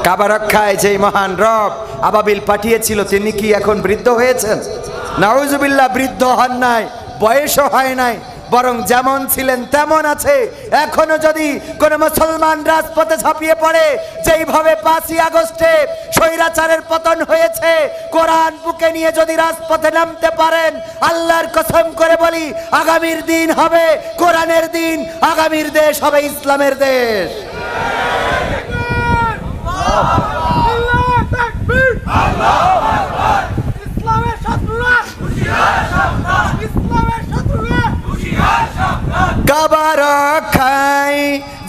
কাবা রক্ষায় যেই মহান রব আবাবিল পাঠিয়েছিল তিনি কি এখন বৃদ্ধ হয়েছেন? নাউজুবিল্লাহ, বৃদ্ধ হন নাই, বয়সও হয় নাই, বরং যেমন ছিলেন তেমন আছে। এখনো যদি কোন মুসলমান রাজপথে ঝাঁপিয়ে পড়ে, যেইভাবে 5ই আগস্টে স্বৈরাচারের পতন হয়েছে, কোরআন বুকে নিয়ে যদি রাজপথে নামতে পারেন, আল্লাহর কসম করে বলি আগামীর দিন হবে কোরআনের দিন, আগামীর দেশ হবে ইসলামের দেশ। কাবা রক্ষায়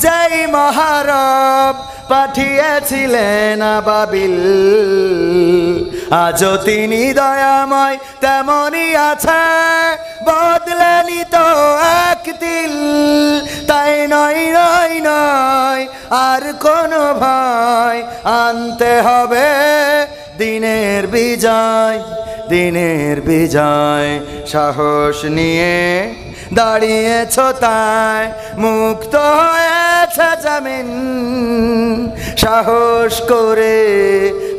যেই মহারব পাঠিয়েছিলেন আবাবিল, আজও তিনি দয়াময় তেমনই আছে, বদলেনি তো এক দিল। তাই নয় নয় নয় আর কোনো ভয়, আনতে হবে দিনের বিজয়, দিনের বিজয়। সাহস নিয়ে দাঁড়িয়েছ তাই মুক্ত হয়েছে জমিন, সাহস করে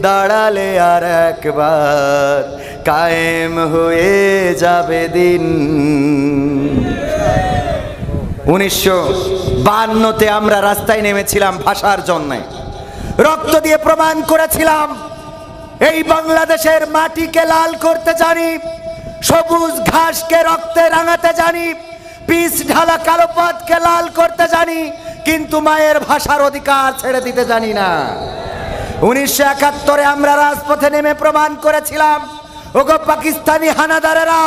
দাঁড়ালে আর একবার কায়েম হয়ে যাবে দিন। 1952-তে আমরা রাস্তায় নেমেছিলাম ভাষার জন্য, রক্ত দিয়ে প্রমাণ করেছিলাম এই বাংলাদেশের মাটিকে লাল করতে জানি, সবুজ ঘাসকে রক্তে রাঙাতে জানি, পিচ ঢালা কালো পথকে লাল করতে জানি, কিন্তু মায়ের ভাষার অধিকার ছেড়ে দিতে জানি না। 1971-এ আমরা রাজপথে নেমে প্রমাণ করেছিলাম, ওগো পাকিস্তানি হানাদারেরা,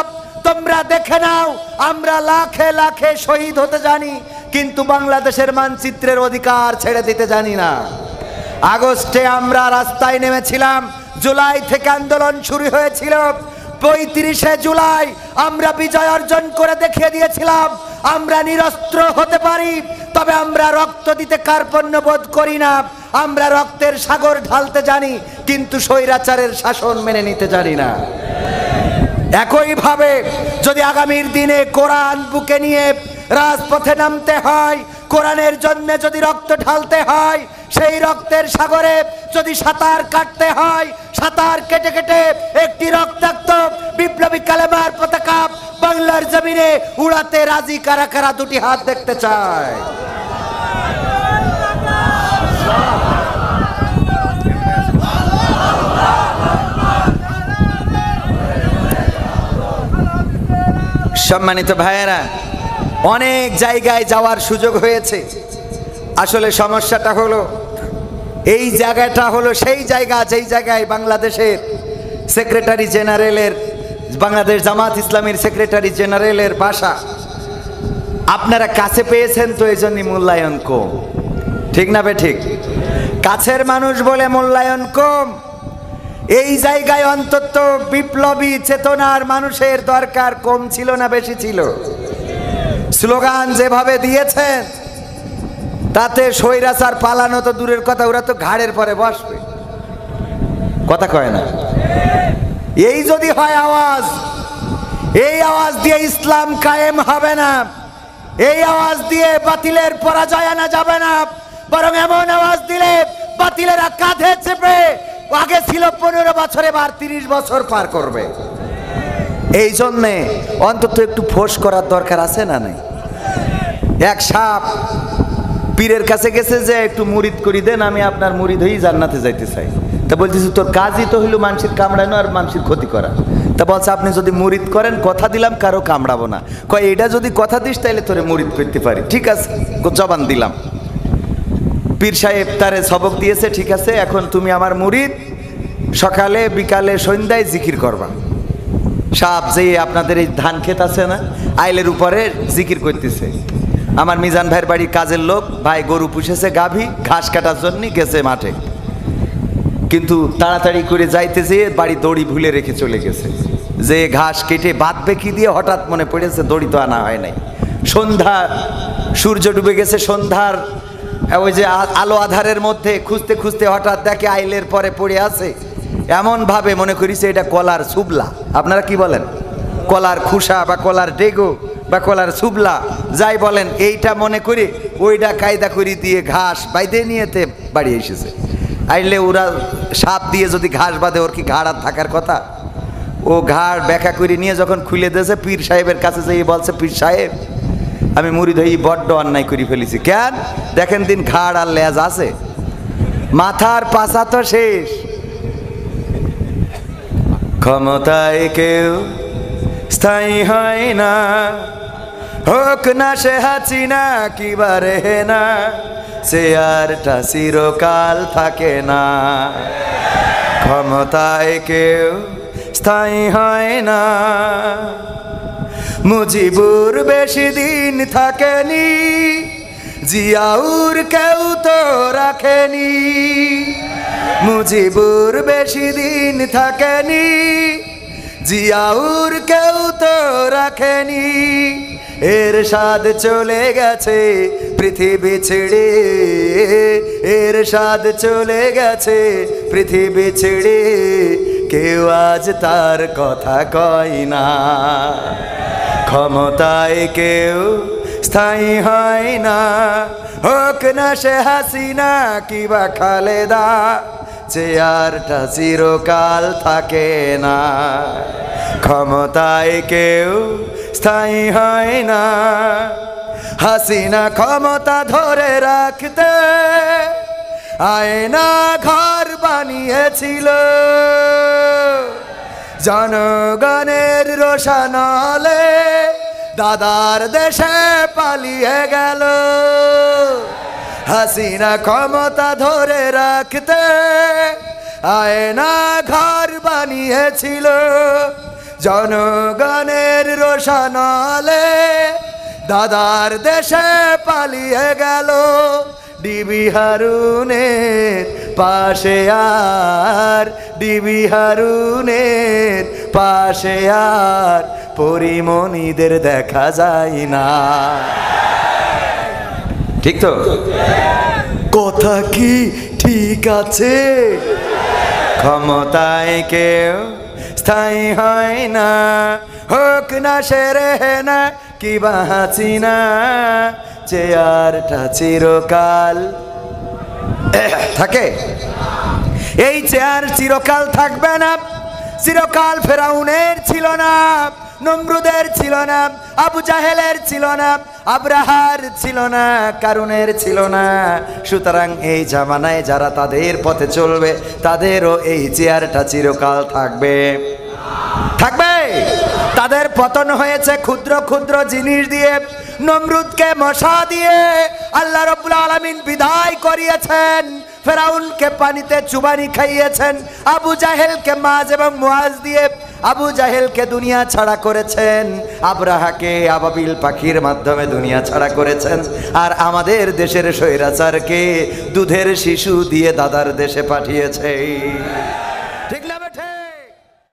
তোমরা দেখে নাও আমরা লাখে লাখে শহীদ হতে জানি, কিন্তু বাংলাদেশের মানচিত্রের অধিকার ছেড়ে দিতে জানি না। আগস্টে আমরা রাস্তায় নেমেছিলাম, জুলাই থেকে আন্দোলন শুরু হয়েছিল, 35শে জুলাই আমরা বিজয় অর্জন করে দেখিয়ে দিয়েছিলাম আমরা নিরস্ত্র হতে পারি, তবে আমরা রক্ত দিতে কার্পণ্য বোধ করি না। আমরা রক্তের সাগর ঢালতে জানি, কিন্তু স্বৈরাচারের শাসন মেনে নিতে জানি না। একইভাবে যদি আগামীর দিনে কোরআন বুকে নিয়ে রাজপথে নামতে হয়, কোরআনের জন্য যদি রক্ত ঢালতে হয়, সেই রক্তের সাগরে যদি সাঁতার কাটতে হয়, সাঁতার কেটে কেটে একটি রক্তাক্ত বিপ্লবী কালেমার পতাকা বাংলার জমিনে উড়াতে রাজি কারা কারা? দুটি হাত দেখতে চায়। সম্মানিত ভাইয়েরা, অনেক জায়গায় যাওয়ার সুযোগ হয়েছে। আসলে সমস্যাটা হলো এই জায়গাটা হলো সেই জায়গা যেই জায়গায় বাংলাদেশের সেক্রেটারি জেনারেলের, বাংলাদেশ জামাত ইসলামীর সেক্রেটারি জেনারেলের বাসা। আপনারা কাছে পেয়েছেন তো এই জন্যই মূল্যায়ন কম, ঠিক না বে ঠিক? কাছের মানুষ বলে মূল্যায়ন কম। এই জায়গায় অন্তত বিপ্লবী চেতনার মানুষের দরকার কম ছিল না বেশি ছিল? স্লোগান যেভাবে দিয়েছেন তাতে স্বৈরাচার পালানো তো দূরের কথা, ওরা তো ঘাড়ের পরে বসবে, কথা কয় না? এই যদি হয় আওয়াজ, এই আওয়াজ দিয়ে ইসলাম কায়েম হবে না, এই আওয়াজ দিয়ে বাতিলের পরাজয় আনা যাবে না, বরং এমন আওয়াজ দিলে বাতিলেরা কাঁধে চেপে আগে ছিল 15 বছরে এবার 30 বছর পার করবে। এই জন্যে অন্তত একটু ফোর্স করার দরকার আছে না নাই? এক সাপ পীরের কাছে গেছে যে একটু মুরিদ করি দেন, আমি আপনার মুরিদ হয়েই জান্নাতে যাইতে চাই। তা বলতেছি তোর কাজই তো হইল মানুষের কামড়ানো আর মানুষের ক্ষতি করা। তা বলছে আপনি যদি মুরিদ করেন কথা দিলাম কারো কামড়াবো না। কয় এটা যদি কথা দিস তাহলে তোরে মুরিদ করতে পারি। ঠিক আছে, জবান দিলাম। পীর সাহেব তারে সবক দিয়েছে, ঠিক আছে এখন তুমি আমার মুরিদ, সকালে বিকালে সন্ধ্যায় জিকির করবা। সাপ যে আপনাদের এই ধান ক্ষেত আছে না, আইলের উপরে জিকির করতেছে। আমার মিজান ভাইয়ের বাড়ির কাজের লোক ভাই গরু পুষেছে, গাভী ঘাস কাটার জন্য গেছে মাঠে, কিন্তু তাড়াতাড়ি করে যাইতে যেয়ে বাড়ি দড়ি ভুলে রেখে চলে গেছে। যে ঘাস কেটে বাঁধবে কি দিয়ে হঠাৎ মনে পড়েছে দড়ি তো আনা হয় নাই। সন্ধ্যা, সূর্য ডুবে গেছে, সন্ধ্যার ওই যে আলো আধারের মধ্যে খুঁজতে খুঁজতে হঠাৎ দেখে আইলের পরে পড়ে আছে। এমন ভাবে মনে করিছে এটা কলার সুবলা, আপনারা কি বলেন, কলার খুসা বা কলার ডেগো বা কলার সুবলা যাই বলেন, এইটা মনে করে ওইটা কায়দা করে দিয়ে ঘাস বাইদে নিয়েতে বাড়ি এসেছে। আইলে ওরা সাপ দিয়ে যদি ঘাস বাঁধে ওর কি ঘাড় আর থাকার কথা? ও ঘাড় ব্যাখ্যা করে নিয়ে যখন খুলে দিয়েছে পীর সাহেবের কাছে যেয়ে বলছে, পীর সাহেব আমি মুরিদ হয়ে বড্ড অন্যায় করে ফেলেছি। কেন? দেখেন দিন ঘাড় আর লেজ আছে, মাথার পাছা তো শেষ। ক্ষমতায় কেউ স্থায়ী হয় না, হোক না সে হাসিনা কিবা রেহেনা, চেয়ারটা চিরকাল থাকে না। ক্ষমতায় কেউ স্থায়ী হয় না, মুজিবুর বেশি দিন থাকেনি, জিয়াউর কেউ তো রাখেনি। মুজিবুর বেশি দিন থাকেনি, জিয়াউর কেউ তো রাখেনি। এরশাদ চলে গেছে পৃথিবী ছেড়ে, এরশাদ চলে গেছে পৃথিবী ছেড়ে, কেউ আজ তার কথা কয় না। ক্ষমতায় কেউ স্থায়ী হয় না, হোক না সে হাসিনা কিবা খালেদা, চেয়ারটা চিরকাল থাকে না। ক্ষমতায় কেউ স্থায়ী হয় না, হাসিনা ক্ষমতা ধরে রাখতে আয়না ঘর বানিয়েছিল, জনগণের রোশনালে দাদার দেশে পালিয়ে গেল। হাসিনা ক্ষমতা ধরে রাখতে আয়না ঘর বানিয়েছিল, জনগণের রোশনালে দাদার দেশে পালিয়ে গেল। ডিবি হারুনের পাশে আর, ডিবি হারুনের পাশে আর পরিমণিদের দেখা যায় না। ঠিক তো? কথা কি ঠিক আছে? ক্ষমতায় কেউ স্থায়ী হয় না, হোক না সে রেহেনা কিবা হাসিনা, চেয়ারটা চিরকাল থাকে। এই চেয়ার চিরকাল থাকবে না। চিরকাল ফেরাউনের ছিল না, নমরুদের ছিল না, আবু জাহেলের ছিল না, আব্রাহার ছিল না, কারুনের ছিল না। সুতরাং এই জামানায় যারা তাদের পথে চলবে তাদেরও এই চেয়ারটা চিরকাল থাকবে, থাকবে। তাদের পতন হয়েছে ক্ষুদ্র ক্ষুদ্র জিনিস দিয়ে, নমরুদকে মশা দিয়ে আল্লাহ রাব্বুল আলামিন বিদায় করিয়েছেন, ফেরাউনকে পানিতে চুবানি খাইয়েছেন, আবু জাহেলকে মাছ এবং মুয়াজ দিয়ে আবু জাহেলকে দুনিয়া ছাড়া করেছেন, আব্রাহাকে আবাবিল পাখির মাধ্যমে দুনিয়া ছাড়া করেছেন, আর আমাদের দেশের স্বৈরাচারকে দুধের শিশু দিয়ে দাদার দেশে পাঠিয়েছে।